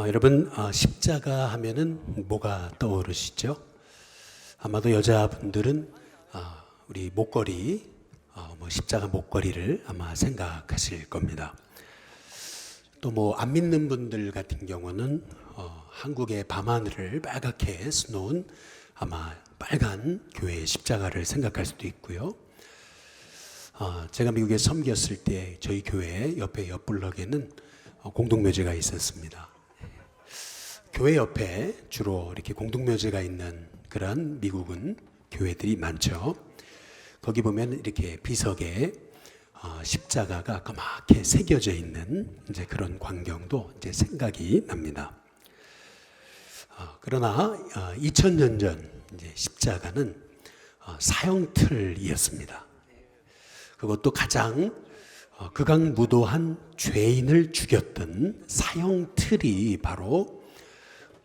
여러분, 십자가 하면은 뭐가 떠오르시죠? 아마도 여자분들은 우리 목걸이, 십자가 목걸이를 아마 생각하실 겁니다. 또 뭐 안 믿는 분들 같은 경우는 한국의 밤하늘을 빨갛게 수놓은 아마 빨간 교회의 십자가를 생각할 수도 있고요. 제가 미국에 섬겼을 때 저희 교회 옆에 옆블럭에는 공동묘지가 있었습니다. 교회 옆에 주로 이렇게 공동묘지가 있는 그런 미국은 교회들이 많죠. 거기 보면 이렇게 비석에 십자가가 까맣게 새겨져 있는 이제 그런 광경도 이제 생각이 납니다. 그러나 2000년 전 이제 십자가는 사형틀이었습니다. 그것도 가장 극악무도한 죄인을 죽였던 사형틀이 바로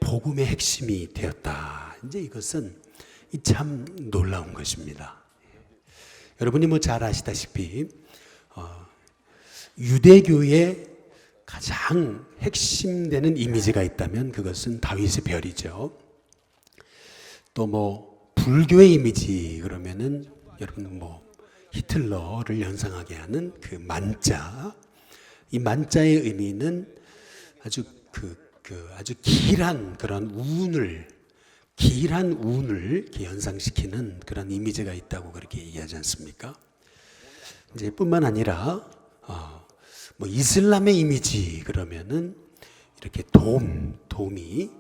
복음의 핵심이 되었다. 이제 이것은 참 놀라운 것입니다. 여러분이 뭐 잘 아시다시피 유대교의 가장 핵심되는 이미지가 있다면 그것은 다윗의 별이죠. 또 뭐 불교의 이미지 그러면은 여러분 뭐 히틀러를 연상하게 하는 그 만자, 이 만자의 의미는 아주 아주 길한 그런 운을 이렇게 연상시키는 그런 이미지가 있다고 그렇게 얘기하지 않습니까? 이제 뿐만 아니라 뭐 이슬람의 이미지 그러면은 이렇게 돔이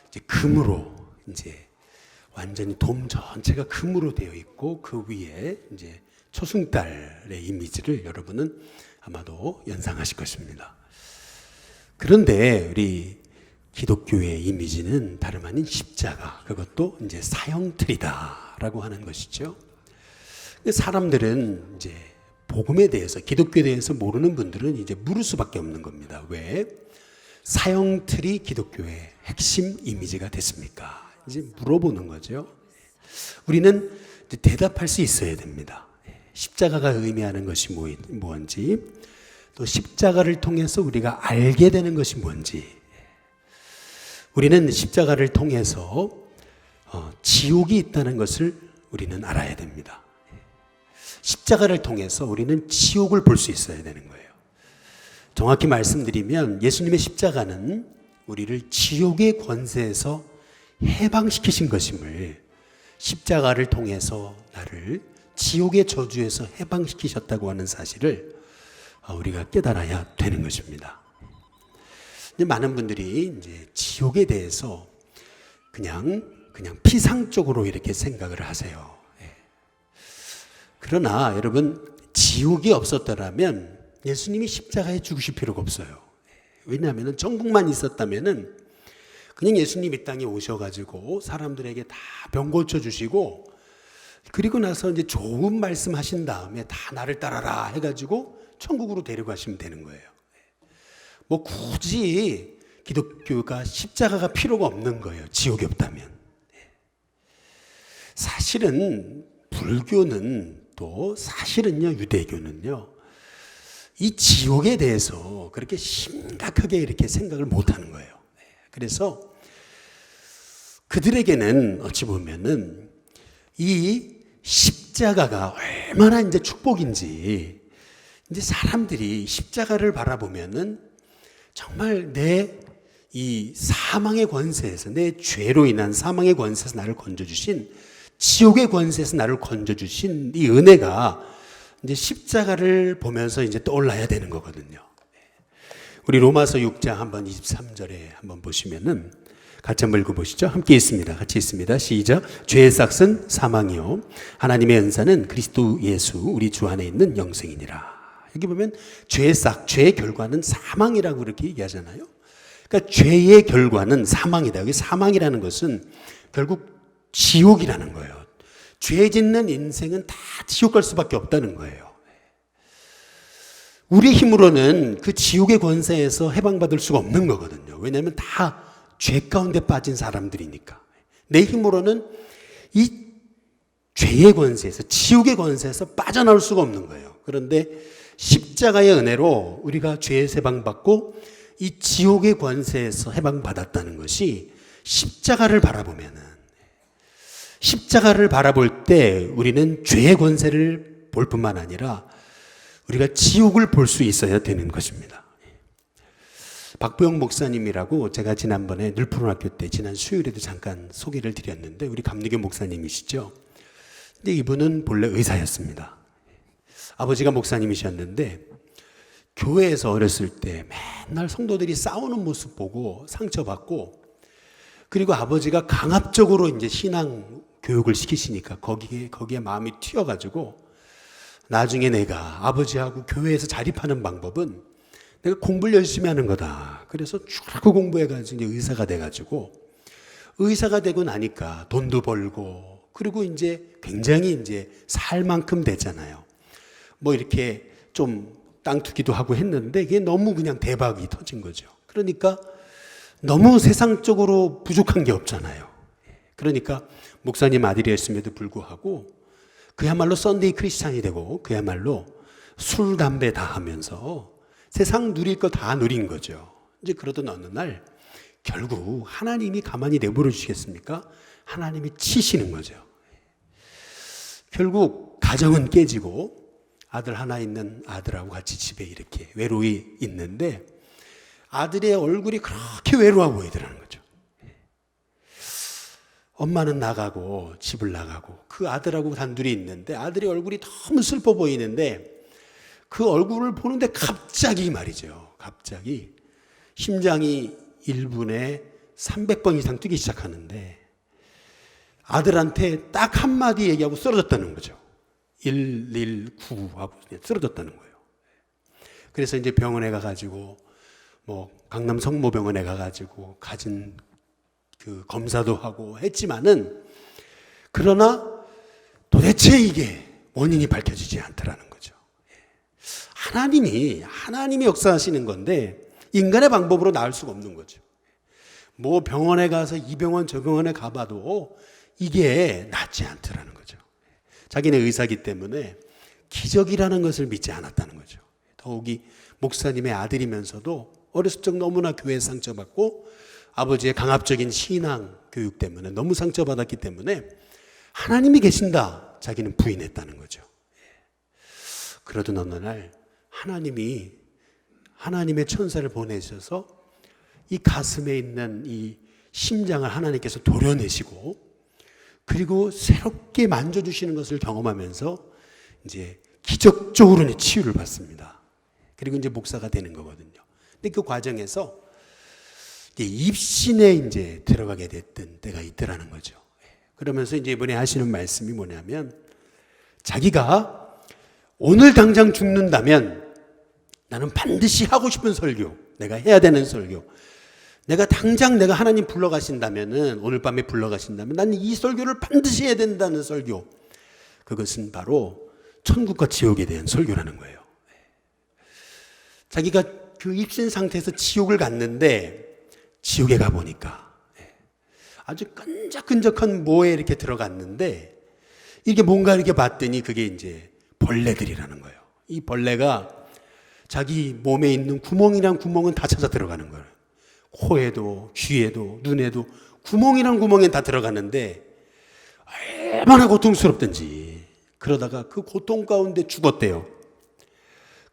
이제 금으로 이제 완전히 돔 전체가 금으로 되어 있고 그 위에 이제 초승달의 이미지를 여러분은 아마도 연상하실 것입니다. 그런데 우리 기독교의 이미지는 다름 아닌 십자가, 그것도 이제 사형틀이다라고 하는 것이죠. 사람들은 이제 복음에 대해서, 기독교에 대해서 모르는 분들은 이제 물을 수밖에 없는 겁니다. 왜? 사형틀이 기독교의 핵심 이미지가 됐습니까? 이제 물어보는 거죠. 우리는 이제 대답할 수 있어야 됩니다. 십자가가 의미하는 것이 뭔지, 또 십자가를 통해서 우리가 알게 되는 것이 뭔지, 우리는 십자가를 통해서 지옥이 있다는 것을 우리는 알아야 됩니다. 십자가를 통해서 우리는 지옥을 볼 수 있어야 되는 거예요. 정확히 말씀드리면 예수님의 십자가는 우리를 지옥의 권세에서 해방시키신 것임을, 십자가를 통해서 나를 지옥의 저주에서 해방시키셨다고 하는 사실을 우리가 깨달아야 되는 것입니다. 많은 분들이 이제 지옥에 대해서 그냥 피상적으로 이렇게 생각을 하세요. 그러나 여러분, 지옥이 없었더라면 예수님이 십자가에 죽으실 필요가 없어요. 왜냐하면 천국만 있었다면은 그냥 예수님 이 땅에 오셔가지고 사람들에게 다 병 고쳐 주시고, 그리고 나서 이제 좋은 말씀 하신 다음에 다 나를 따라라 해가지고 천국으로 데려가시면 되는 거예요. 뭐 굳이 기독교가 십자가가 필요가 없는 거예요. 지옥이 없다면. 사실은 불교는 또 사실은요, 유대교는요, 이 지옥에 대해서 그렇게 심각하게 이렇게 생각을 못 하는 거예요. 그래서 그들에게는 어찌 보면은 이 십자가가 얼마나 이제 축복인지, 이제 사람들이 십자가를 바라보면은 정말 내 이 사망의 권세에서, 내 죄로 인한 사망의 권세에서 나를 건져주신, 지옥의 권세에서 나를 건져주신 이 은혜가 이제 십자가를 보면서 이제 떠올라야 되는 거거든요. 우리 로마서 6장 한번 23절에 한번 보시면은 같이 한번 읽어보시죠. 함께 있습니다. 같이 있습니다. 시작. 죄의 삭은 사망이요 하나님의 은사는 그리스도 예수 우리 주 안에 있는 영생이니라. 여기 보면 죄의 싹, 죄의 결과는 사망이라고 이렇게 얘기하잖아요. 그러니까 죄의 결과는 사망이다. 여기 사망이라는 것은 결국 지옥이라는 거예요. 죄 짓는 인생은 다 지옥 갈 수밖에 없다는 거예요. 우리 힘으로는 그 지옥의 권세에서 해방받을 수가 없는 거거든요. 왜냐하면 다 죄 가운데 빠진 사람들이니까. 내 힘으로는 이 죄의 권세에서, 지옥의 권세에서 빠져나올 수가 없는 거예요. 그런데 십자가의 은혜로 우리가 죄에서 해방받고 이 지옥의 권세에서 해방받았다는 것이 십자가를 바라보면은, 십자가를 바라볼 때 우리는 죄의 권세를 볼 뿐만 아니라 우리가 지옥을 볼 수 있어야 되는 것입니다. 박보영 목사님이라고 제가 지난번에 늘푸른학교 때 지난 수요일에도 잠깐 소개를 드렸는데 우리 감리교 목사님이시죠. 근데 이분은 본래 의사였습니다. 아버지가 목사님이셨는데 교회에서 어렸을 때 맨날 성도들이 싸우는 모습 보고 상처받고, 그리고 아버지가 강압적으로 이제 신앙 교육을 시키시니까 거기에 마음이 튀어가지고 나중에 내가 아버지하고 교회에서 자립하는 방법은 내가 공부를 열심히 하는 거다. 그래서 쭉 공부해가지고 이제 의사가 돼가지고, 의사가 되고 나니까 돈도 벌고, 그리고 이제 굉장히 이제 살 만큼 됐잖아요. 뭐 이렇게 좀 땅 투기도 하고 했는데 이게 너무 그냥 대박이 터진 거죠. 그러니까 너무 세상적으로 부족한 게 없잖아요. 그러니까 목사님 아들이었음에도 불구하고 그야말로 썬데이 크리스찬이 되고 그야말로 술, 담배 다 하면서 세상 누릴 거 다 누린 거죠. 이제 그러던 어느 날 결국 하나님이 가만히 내버려 주시겠습니까? 하나님이 치시는 거죠. 결국 가정은 깨지고 아들 하나 있는 아들하고 같이 집에 이렇게 외로이 있는데 아들의 얼굴이 그렇게 외로워 보이더라는 거죠. 엄마는 나가고 집을 나가고 그 아들하고 단둘이 있는데 아들의 얼굴이 너무 슬퍼 보이는데 그 얼굴을 보는데 갑자기 말이죠. 갑자기 심장이 1분에 300번 이상 뛰기 시작하는데 아들한테 딱 한마디 얘기하고 쓰러졌다는 거죠. 119 하고 쓰러졌다는 거예요. 그래서 이제 병원에 가가지고 뭐 강남 성모병원에 가가지고 가진 그 검사도 하고 했지만은, 그러나 도대체 이게 원인이 밝혀지지 않더라는 거죠. 하나님이 역사하시는 건데 인간의 방법으로 나을 수가 없는 거죠. 뭐 병원에 가서 이 병원 저 병원에 가봐도 이게 낫지 않더라는 거죠. 자기네 의사기 때문에 기적이라는 것을 믿지 않았다는 거죠. 더욱이 목사님의 아들이면서도 어렸을 적 너무나 교회에 상처받고 아버지의 강압적인 신앙 교육 때문에 너무 상처받았기 때문에 하나님이 계신다 자기는 부인했다는 거죠. 그러던 어느 날 하나님의 천사를 보내셔서 이 가슴에 있는 이 심장을 하나님께서 도려내시고, 그리고 새롭게 만져주시는 것을 경험하면서 이제 기적적으로 치유를 받습니다. 그리고 이제 목사가 되는 거거든요. 근데 그 과정에서 입신에 이제 들어가게 됐던 때가 있더라는 거죠. 그러면서 이제 이번에 하시는 말씀이 뭐냐면, 자기가 오늘 당장 죽는다면 나는 반드시 하고 싶은 설교, 내가 해야 되는 설교, 내가 하나님 불러가신다면은, 오늘 밤에 불러가신다면 나는 이 설교를 반드시 해야 된다는 설교, 그것은 바로 천국과 지옥에 대한 설교라는 거예요. 자기가 그 입신 상태에서 지옥을 갔는데 지옥에 가보니까 아주 끈적끈적한 모에 이렇게 들어갔는데 이게 뭔가 이렇게 봤더니 그게 이제 벌레들이라는 거예요. 이 벌레가 자기 몸에 있는 구멍이란 구멍은 다 찾아 들어가는 거예요. 코에도 귀에도 눈에도 구멍이란 구멍에 다 들어가는데 얼마나 고통스럽든지, 그러다가 그 고통 가운데 죽었대요.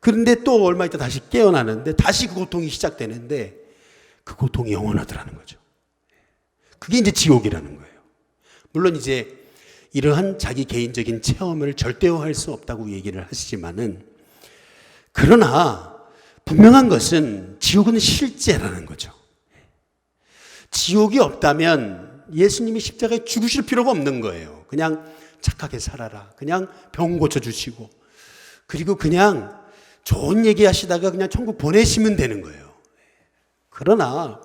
그런데 또 얼마 있다 다시 깨어나는데 다시 그 고통이 시작되는데 그 고통이 영원하더라는 거죠. 그게 이제 지옥이라는 거예요. 물론 이제 이러한 자기 개인적인 체험을 절대화할 수 없다고 얘기를 하시지만은, 그러나 분명한 것은 지옥은 실제라는 거죠. 지옥이 없다면 예수님이 십자가에 죽으실 필요가 없는 거예요. 그냥 착하게 살아라, 그냥 병 고쳐주시고, 그리고 그냥 좋은 얘기 하시다가 그냥 천국 보내시면 되는 거예요. 그러나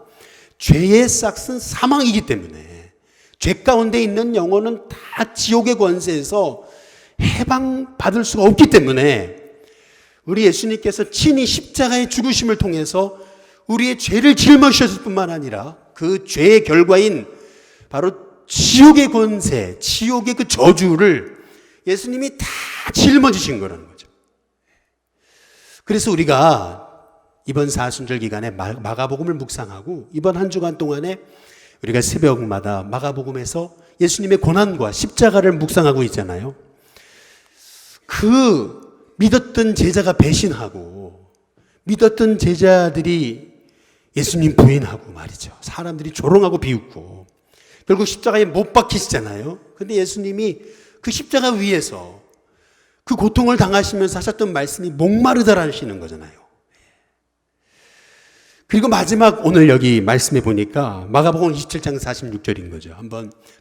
죄의 싹은 사망이기 때문에 죄 가운데 있는 영혼은 다 지옥의 권세에서 해방받을 수가 없기 때문에 우리 예수님께서 친히 십자가의 죽으심을 통해서 우리의 죄를 짊어지셨을 뿐만 아니라 그 죄의 결과인 바로 지옥의 권세, 지옥의 그 저주를 예수님이 다 짊어지신 거라는 거죠. 그래서 우리가 이번 사순절 기간에 마가복음을 묵상하고 이번 한 주간 동안에 우리가 새벽마다 마가복음에서 예수님의 고난과 십자가를 묵상하고 있잖아요. 그 믿었던 제자가 배신하고 믿었던 제자들이 예수님 부인하고 말이죠. 사람들이 조롱하고 비웃고 결국 십자가에 못 박히시잖아요. 근데 예수님이 그 십자가 위에서 그 고통을 당하시면서 하셨던 말씀이 목마르다라 하시는 거잖아요. 그리고 마지막 오늘 여기 말씀해 보니까 마가복음 27장 46절인 거죠.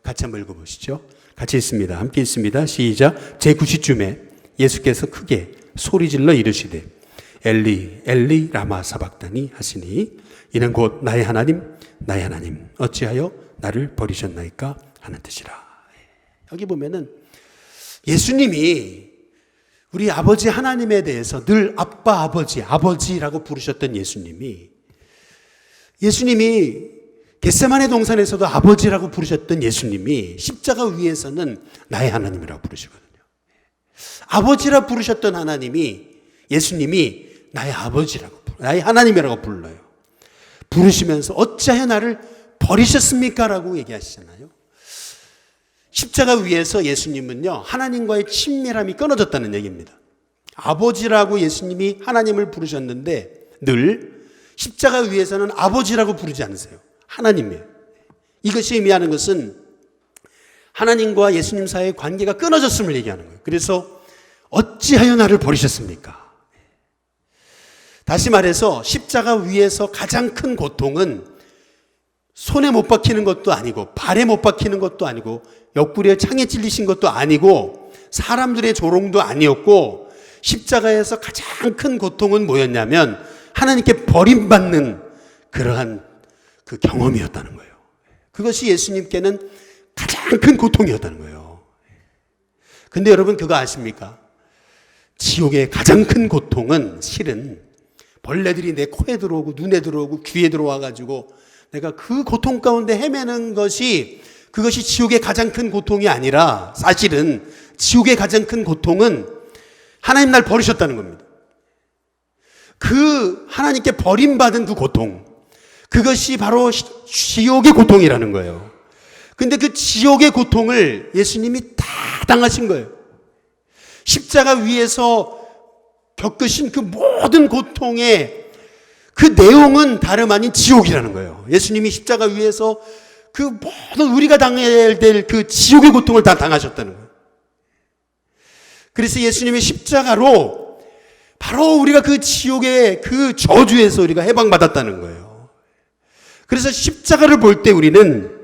같이 한번 읽어보시죠. 같이 읽습니다. 함께 읽습니다. 시작. 제9시쯤에 예수께서 크게 소리질러 이르시되 엘리 엘리 라마 사박다니 하시니 이는 곧 나의 하나님 어찌하여 나를 버리셨나이까 하는 뜻이라. 여기 보면은 예수님이 우리 아버지 하나님에 대해서 늘 아빠 아버지라고 부르셨던 예수님이 겟세마네 동산에서도 아버지라고 부르셨던 예수님이 십자가 위에서는 나의 하나님이라고 부르시거든요. 아버지라 부르셨던 예수님이 나의 나의 하나님이라고 불러요. 부르시면서 어찌하여 나를 버리셨습니까? 라고 얘기하시잖아요. 십자가 위에서 예수님은요, 하나님과의 친밀함이 끊어졌다는 얘기입니다. 아버지라고 예수님이 하나님을 부르셨는데 늘 십자가 위에서는 아버지라고 부르지 않으세요. 하나님이에요. 이것이 의미하는 것은 하나님과 예수님 사이의 관계가 끊어졌음을 얘기하는 거예요. 그래서 어찌하여 나를 버리셨습니까? 다시 말해서 십자가 위에서 가장 큰 고통은 손에 못 박히는 것도 아니고 발에 못 박히는 것도 아니고 옆구리에 창에 찔리신 것도 아니고 사람들의 조롱도 아니었고 십자가에서 가장 큰 고통은 뭐였냐면 하나님께 버림받는 그러한 그 경험이었다는 거예요. 그것이 예수님께는 가장 큰 고통이었다는 거예요. 근데 여러분 그거 아십니까? 지옥의 가장 큰 고통은 실은 벌레들이 내 코에 들어오고 눈에 들어오고 귀에 들어와 가지고 내가 그 고통 가운데 헤매는 그것이 지옥의 가장 큰 고통이 아니라 사실은 지옥의 가장 큰 고통은 하나님 날 버리셨다는 겁니다. 그 하나님께 버림받은 그 고통, 그것이 바로 지옥의 고통이라는 거예요. 근데 그 지옥의 고통을 예수님이 다 당하신 거예요. 십자가 위에서 겪으신 그 모든 고통의 그 내용은 다름 아닌 지옥이라는 거예요. 예수님이 십자가 위에서 그 모든 우리가 당해야 될 그 지옥의 고통을 다 당하셨다는 거예요. 그래서 예수님의 십자가로 바로 우리가 그 지옥의 그 저주에서 우리가 해방받았다는 거예요. 그래서 십자가를 볼 때 우리는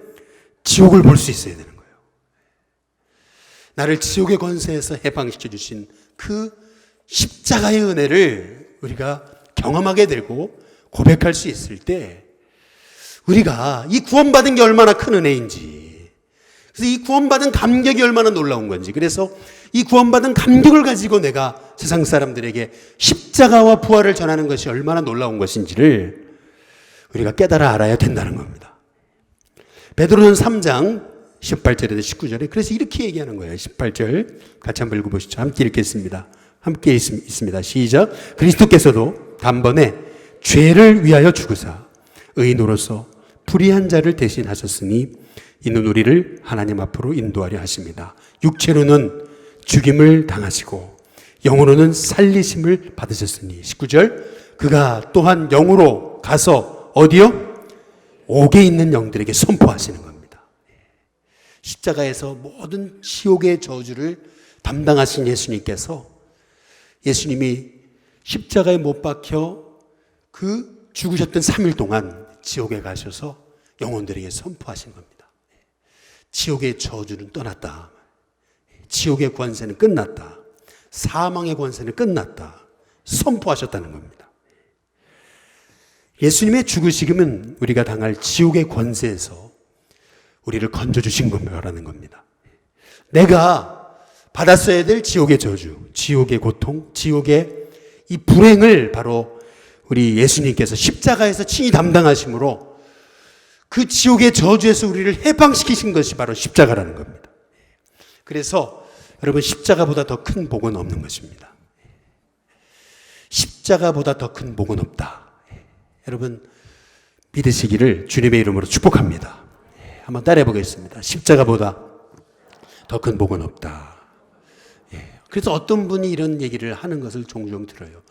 지옥을 볼 수 있어야 되는 거예요. 나를 지옥의 권세에서 해방시켜 주신 그 십자가의 은혜를 우리가 경험하게 되고 고백할 수 있을 때 우리가 이 구원받은 게 얼마나 큰 은혜인지, 그래서 이 구원받은 감격이 얼마나 놀라운 건지, 그래서 이 구원받은 감격을 가지고 내가 세상 사람들에게 십자가와 부활을 전하는 것이 얼마나 놀라운 것인지를 우리가 깨달아 알아야 된다는 겁니다. 베드로전 3장 18절에서 19절에 그래서 이렇게 얘기하는 거예요. 18절 같이 한번 읽어보시죠. 함께 읽겠습니다. 함께 있습니다. 시작. 그리스도께서도 단번에 죄를 위하여 죽으사 의인으로서 불의한 자를 대신하셨으니 이는 우리를 하나님 앞으로 인도하려 하십니다. 육체로는 죽임을 당하시고 영으로는 살리심을 받으셨으니 19절 그가 또한 영으로 가서 어디요? 옥에 있는 영들에게 선포하시는 겁니다. 십자가에서 모든 지옥의 저주를 담당하신 예수님이 십자가에 못 박혀 그 죽으셨던 3일 동안 지옥에 가셔서 영혼들에게 선포하신 겁니다. 지옥의 저주는 떠났다. 지옥의 권세는 끝났다. 사망의 권세는 끝났다. 선포하셨다는 겁니다. 예수님의 죽으심은 우리가 당할 지옥의 권세에서 우리를 건져주신 거라는 겁니다. 내가 받았어야 될 지옥의 저주, 지옥의 고통, 지옥의 이 불행을 바로 우리 예수님께서 십자가에서 친히 담당하심으로 그 지옥의 저주에서 우리를 해방시키신 것이 바로 십자가라는 겁니다. 그래서 여러분 십자가보다 더 큰 복은 없는 것입니다. 십자가보다 더 큰 복은 없다. 여러분 믿으시기를 주님의 이름으로 축복합니다. 한번 따라해 보겠습니다. 십자가보다 더 큰 복은 없다. 그래서 어떤 분이 이런 얘기를 하는 것을 종종 들어요.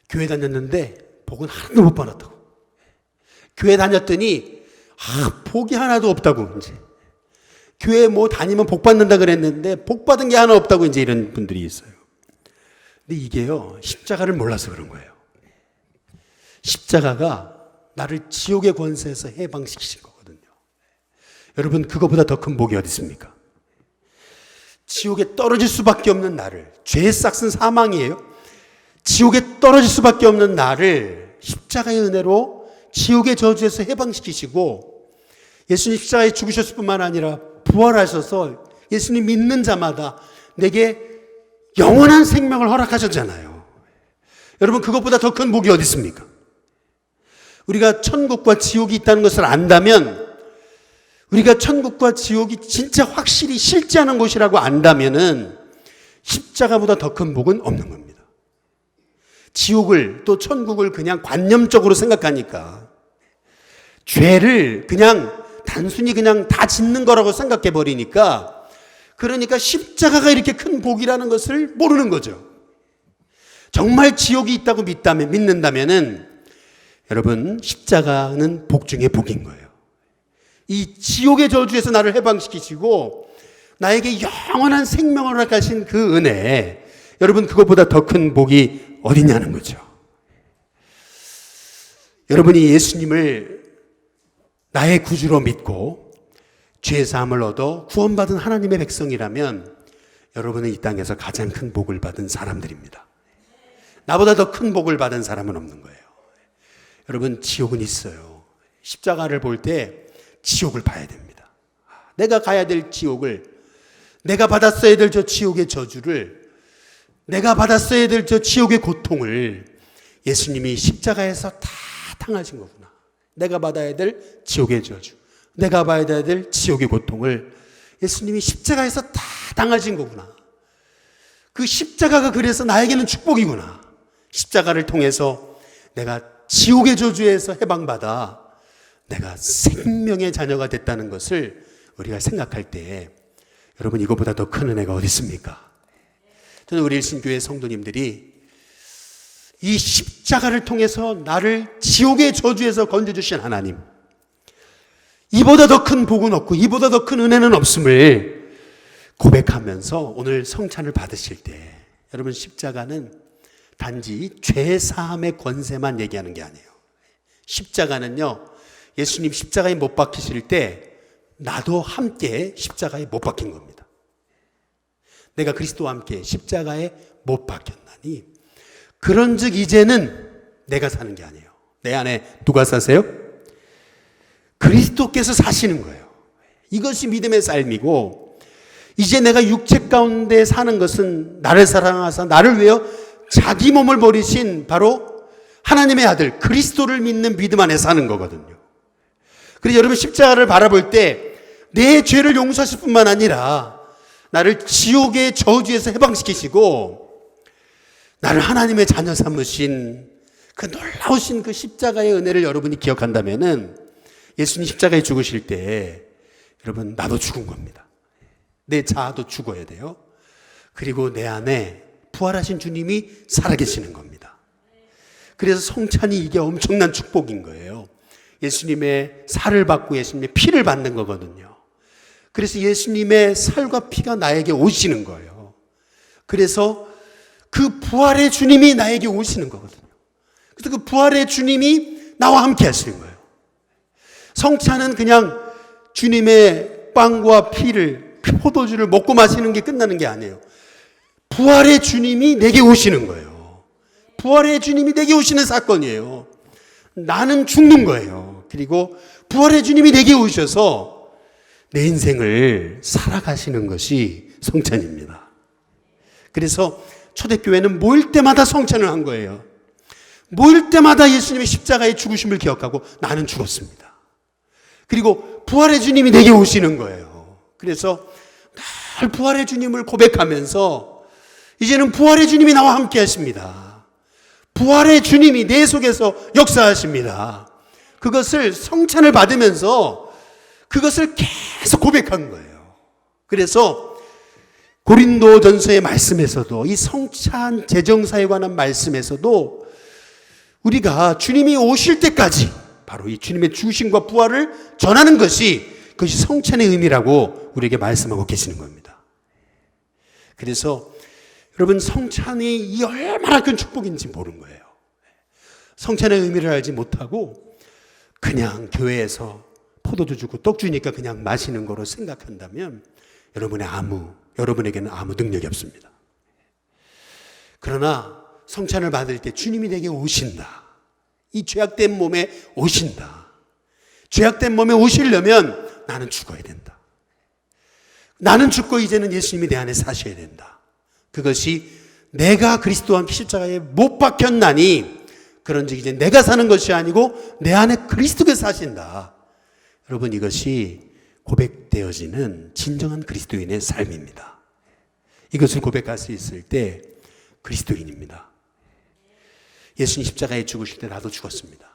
교회 다녔는데 복은 하나도 못 받았다고. 교회 다녔더니 복이 하나도 없다고. 이제 교회 뭐 다니면 복 받는다 그랬는데 복 받은 게 하나 없다고 이제 이런 분들이 있어요. 근데 이게요, 십자가를 몰라서 그런 거예요. 십자가가 나를 지옥의 권세에서 해방시키신 거거든요. 여러분, 그거보다 더 큰 복이 어디 있습니까? 지옥에 떨어질 수밖에 없는 나를, 죄의 싹은 사망이에요. 지옥에 떨어질 수밖에 없는 나를 십자가의 은혜로 지옥의 저주에서 해방시키시고, 예수님 십자가에 죽으셨을 뿐만 아니라 부활하셔서 예수님 믿는 자마다 내게 영원한 생명을 허락하셨잖아요. 여러분, 그것보다 더 큰 복이 어디 있습니까? 우리가 천국과 지옥이 있다는 것을 안다면, 우리가 천국과 지옥이 진짜 확실히 실제하는 곳이라고 안다면은 십자가보다 더 큰 복은 없는 겁니다. 지옥을 또 천국을 그냥 관념적으로 생각하니까, 죄를 그냥 단순히 그냥 다 짓는 거라고 생각해 버리니까, 그러니까 십자가가 이렇게 큰 복이라는 것을 모르는 거죠. 정말 지옥이 있다고 믿는다면은 여러분, 십자가는 복 중에 복인 거예요. 이 지옥의 저주에서 나를 해방시키시고 나에게 영원한 생명을 허락하신 그 은혜, 여러분, 그것보다 더 큰 복이 어디냐는 거죠. 여러분이 예수님을 나의 구주로 믿고 죄사함을 얻어 구원받은 하나님의 백성이라면 여러분은 이 땅에서 가장 큰 복을 받은 사람들입니다. 나보다 더 큰 복을 받은 사람은 없는 거예요. 여러분, 지옥은 있어요. 십자가를 볼 때 지옥을 봐야 됩니다. 내가 가야 될 지옥을, 내가 받았어야 될 저 지옥의 저주를, 내가 받았어야 될 저 지옥의 고통을 예수님이 십자가에서 다 당하신 거구나. 내가 받아야 될 지옥의 저주, 내가 받아야 될 지옥의 고통을 예수님이 십자가에서 다 당하신 거구나. 그 십자가가 그래서 나에게는 축복이구나. 십자가를 통해서 내가 지옥의 저주에서 해방받아 내가 생명의 자녀가 됐다는 것을 우리가 생각할 때, 여러분, 이것보다 더 큰 은혜가 어디 있습니까? 저는 우리 일신교회 성도님들이 이 십자가를 통해서 나를 지옥의 저주에서 건져주신 하나님, 이보다 더 큰 복은 없고 이보다 더 큰 은혜는 없음을 고백하면서 오늘 성찬을 받으실 때, 여러분, 십자가는 단지 죄사함의 권세만 얘기하는 게 아니에요. 십자가는요, 예수님 십자가에 못 박히실 때 나도 함께 십자가에 못 박힌 겁니다. 내가 그리스도와 함께 십자가에 못 박혔나니 그런즉 이제는 내가 사는 게 아니에요. 내 안에 누가 사세요? 그리스도께서 사시는 거예요. 이것이 믿음의 삶이고, 이제 내가 육체 가운데 사는 것은 나를 사랑하사 나를 위하여 자기 몸을 버리신 바로 하나님의 아들 그리스도를 믿는 믿음 안에 사는 거거든요. 그래서 여러분, 십자가를 바라볼 때 내 죄를 용서하실 뿐만 아니라 나를 지옥의 저주에서 해방시키시고 나를 하나님의 자녀 삼으신 그 놀라우신 그 십자가의 은혜를 여러분이 기억한다면은, 예수님 십자가에 죽으실 때 여러분, 나도 죽은 겁니다. 내 자아도 죽어야 돼요. 그리고 내 안에 부활하신 주님이 살아계시는 겁니다. 그래서 성찬이 이게 엄청난 축복인 거예요. 예수님의 살을 받고 예수님의 피를 받는 거거든요. 그래서 예수님의 살과 피가 나에게 오시는 거예요. 그래서 그 부활의 주님이 나에게 오시는 거거든요. 그래서 그 부활의 주님이 나와 함께 하시는 거예요. 성찬은 그냥 주님의 빵과 피를, 포도주를 먹고 마시는 게 끝나는 게 아니에요. 부활의 주님이 내게 오시는 거예요. 부활의 주님이 내게 오시는 사건이에요. 나는 죽는 거예요. 그리고 부활의 주님이 내게 오셔서 내 인생을 살아가시는 것이 성찬입니다. 그래서 초대교회는 모일 때마다 성찬을 한 거예요. 모일 때마다 예수님의 십자가의 죽으심을 기억하고 나는 죽었습니다. 그리고 부활의 주님이 내게 오시는 거예요. 그래서 늘 부활의 주님을 고백하면서 이제는 부활의 주님이 나와 함께 하십니다. 부활의 주님이 내 속에서 역사하십니다. 그것을 성찬을 받으면서 그것을 계속 고백한 거예요. 그래서 고린도전서의 말씀에서도 이 성찬 제정사에 관한 말씀에서도 우리가 주님이 오실 때까지 바로 이 주님의 죽으심과 부활을 전하는 그것이 성찬의 의미라고 우리에게 말씀하고 계시는 겁니다. 그래서 여러분, 성찬이 이 얼마나 큰 축복인지 모르는 거예요. 성찬의 의미를 알지 못하고 그냥 교회에서 포도주 주고 떡 주니까 그냥 마시는 거로 생각한다면 여러분에게는 아무 능력이 없습니다. 그러나 성찬을 받을 때 주님이 내게 오신다. 이 죄악된 몸에 오신다. 죄악된 몸에 오시려면 나는 죽어야 된다. 나는 죽고 이제는 예수님이 내 안에 사셔야 된다. 그것이 내가 그리스도와 함께 십자가에 못 박혔나니 그런즉 이제 내가 사는 것이 아니고 내 안에 그리스도께서 사신다. 여러분, 이것이 고백되어지는 진정한 그리스도인의 삶입니다. 이것을 고백할 수 있을 때 그리스도인입니다. 예수님 십자가에 죽으실 때 나도 죽었습니다.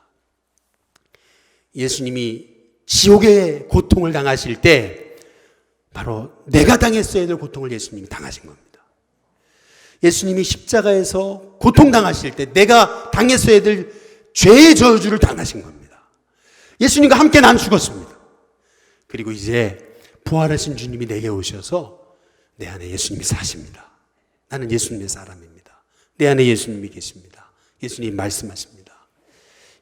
예수님이 지옥의 고통을 당하실 때 바로 내가 당했어야 될 고통을 예수님이 당하신 겁니다. 예수님이 십자가에서 고통당하실 때 내가 당했어야 될 죄의 저주를 당하신 겁니다. 예수님과 함께 난 죽었습니다. 그리고 이제 부활하신 주님이 내게 오셔서 내 안에 예수님이 사십니다. 나는 예수님의 사람입니다. 내 안에 예수님이 계십니다. 예수님이 말씀하십니다.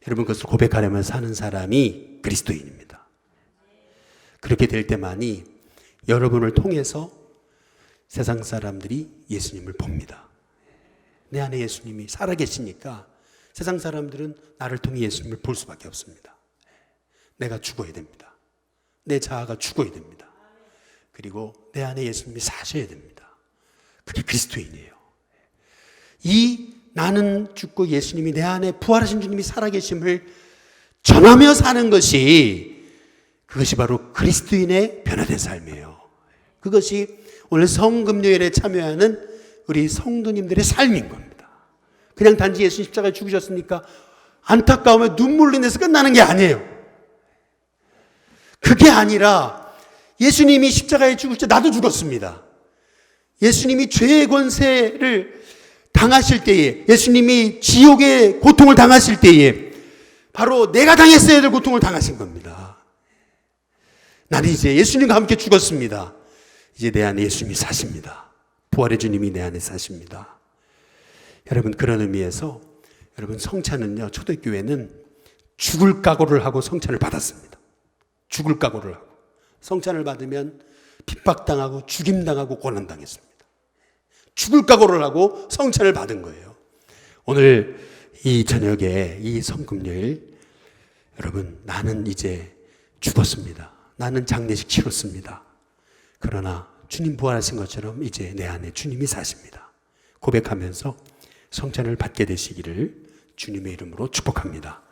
여러분, 그것을 고백하려면 사는 사람이 그리스도인입니다. 그렇게 될 때만이 여러분을 통해서 세상 사람들이 예수님을 봅니다. 내 안에 예수님이 살아계시니까 세상 사람들은 나를 통해 예수님을 볼 수밖에 없습니다. 내가 죽어야 됩니다. 내 자아가 죽어야 됩니다. 그리고 내 안에 예수님이 사셔야 됩니다. 그게 그리스도인이에요. 이 나는 죽고 예수님이 내 안에 부활하신 주님이 살아계심을 전하며 사는 그것이 바로 그리스도인의 변화된 삶이에요. 그것이 오늘 성금요일에 참여하는 우리 성도님들의 삶인 겁니다. 그냥 단지 예수님 십자가에 죽으셨으니까 안타까움에 눈물로 인해서 끝나는 게 아니에요. 그게 아니라 예수님이 십자가에 죽을 때 나도 죽었습니다. 예수님이 죄의 권세를 당하실 때에, 예수님이 지옥의 고통을 당하실 때에 바로 내가 당했어야 될 고통을 당하신 겁니다. 나는 이제 예수님과 함께 죽었습니다. 이제 내 안에 예수님이 사십니다. 부활의 주님이 내 안에 사십니다. 여러분, 그런 의미에서 여러분, 성찬은요, 초대교회는 죽을 각오를 하고 성찬을 받았습니다. 죽을 각오를 하고. 성찬을 받으면 핍박당하고 죽임당하고 고난당했습니다. 죽을 각오를 하고 성찬을 받은 거예요. 오늘 이 저녁에 이 성금요일, 여러분, 나는 이제 죽었습니다. 나는 장례식 치렀습니다. 그러나 주님 부활하신 것처럼 이제 내 안에 주님이 사십니다. 고백하면서 성찬을 받게 되시기를 주님의 이름으로 축복합니다.